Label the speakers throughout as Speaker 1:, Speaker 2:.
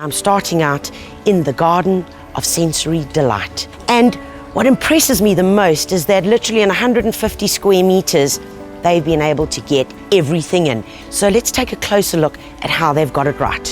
Speaker 1: I'm starting out in the garden of sensory delight. And what impresses me the most is that literally in 150 square meters, they've been able to get everything in. So let's take a closer look at how they've got it right.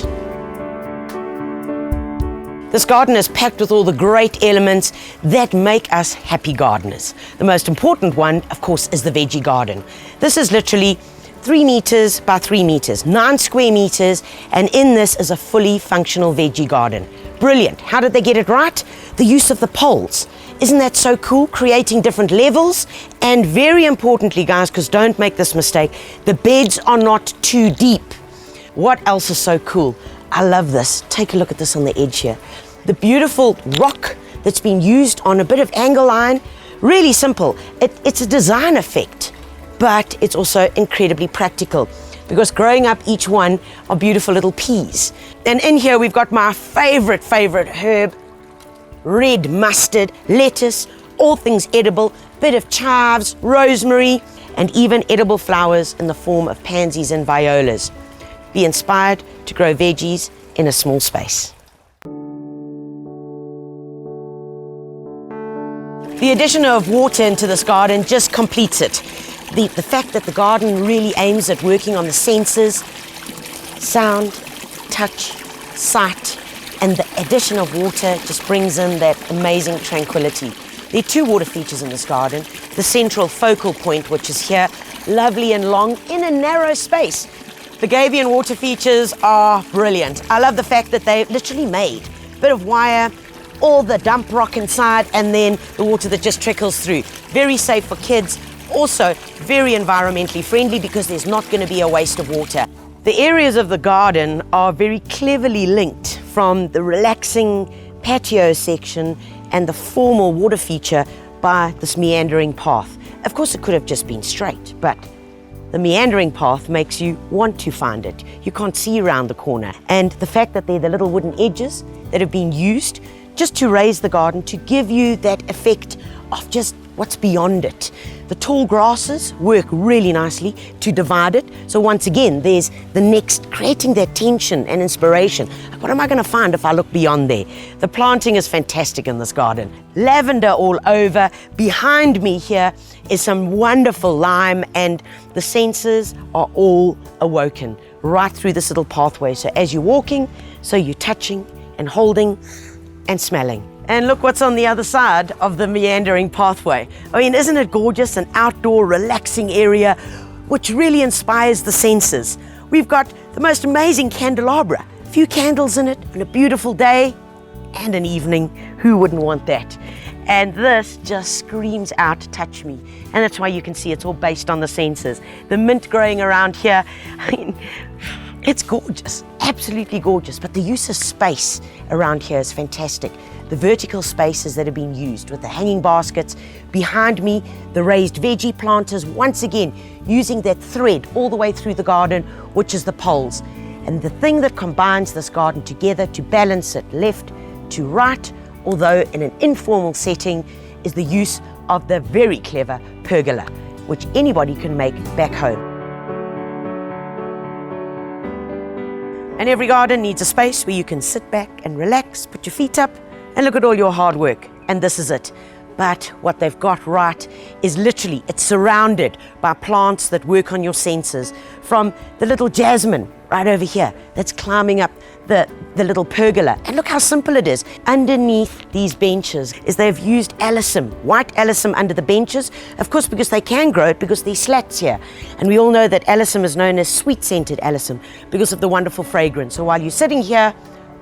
Speaker 1: This garden is packed with all the great elements that make us happy gardeners. The most important one, of course, is the Veggie Garden. This is literally 3 meters by 3 meters, 9 square meters, and in this is a fully functional veggie garden. Brilliant. How did they get it right? The use of the poles. Isn't that so cool? Creating different levels, and very importantly, guys, because don't make this mistake, the beds are not too deep. What else is so cool? I love this. Take a look at this on the edge here. The beautiful rock that's been used on a bit of angle line. Really simple. It's a design effect, but it's also incredibly practical because growing up each one are beautiful little peas. And in here we've got my favorite herb, red mustard, lettuce, all things edible, bit of chives, rosemary, and even edible flowers in the form of pansies and violas. Be inspired to grow veggies in a small space. The addition of water into this garden just completes it. The fact that the garden really aims at working on the senses, sound, touch, sight, and the addition of water just brings in that amazing tranquility. There are 2 water features in this garden. The central focal point, which is here, lovely and long in a narrow space. The Gabion water features are brilliant. I love the fact that they've literally made a bit of wire, all the dump rock inside, and then the water that just trickles through. Very safe for kids, also very environmentally friendly because there's not going to be a waste of water. The areas of the garden are very cleverly linked from the relaxing patio section and the formal water feature by this meandering path. Of course, it could have just been straight, but the meandering path makes you want to find it. You can't see around the corner. And the fact that they're the little wooden edges that have been used just to raise the garden, to give you that effect of just what's beyond it. The tall grasses work really nicely to divide it. So once again, there's the next, creating that tension and inspiration. What am I going to find if I look beyond there? The planting is fantastic in this garden. Lavender all over. Behind me here is some wonderful lime, and the senses are all awoken right through this little pathway. So as you're walking, so you're touching and holding and smelling. And look what's on the other side of the meandering pathway. I mean, isn't it gorgeous? An outdoor, relaxing area which really inspires the senses. We've got the most amazing candelabra, a few candles in it on a beautiful day and an evening. Who wouldn't want that? And this just screams out, touch me. And that's why you can see it's all based on the senses. The mint growing around here, I mean, it's gorgeous, absolutely gorgeous. But the use of space around here is fantastic. The vertical spaces that have been used with the hanging baskets. Behind me, the raised veggie planters, once again, using that thread all the way through the garden, which is the poles. And the thing that combines this garden together to balance it left to right, although in an informal setting, is the use of the very clever pergola, which anybody can make back home. And every garden needs a space where you can sit back and relax, put your feet up, and look at all your hard work. And this is it. But what they've got right is literally, it's surrounded by plants that work on your senses. From the little jasmine right over here that's climbing up the little pergola. And look how simple it is. Underneath these benches is they've used alyssum, white alyssum under the benches. Of course, because they can grow it because there's slats here. And we all know that alyssum is known as sweet-scented alyssum because of the wonderful fragrance. So while you're sitting here,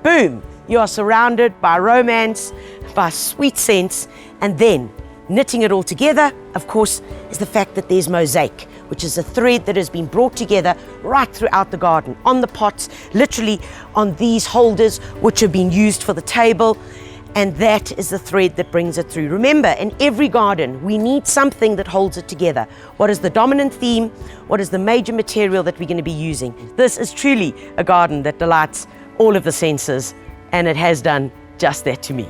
Speaker 1: boom, you are surrounded by romance, by sweet scents, and then knitting it all together, of course, is the fact that there's mosaic, which is a thread that has been brought together right throughout the garden, on the pots, literally on these holders, which have been used for the table, and that is the thread that brings it through. Remember, in every garden, we need something that holds it together. What is the dominant theme? What is the major material that we're going to be using? This is truly a garden that delights all of the senses, and it has done just that to me.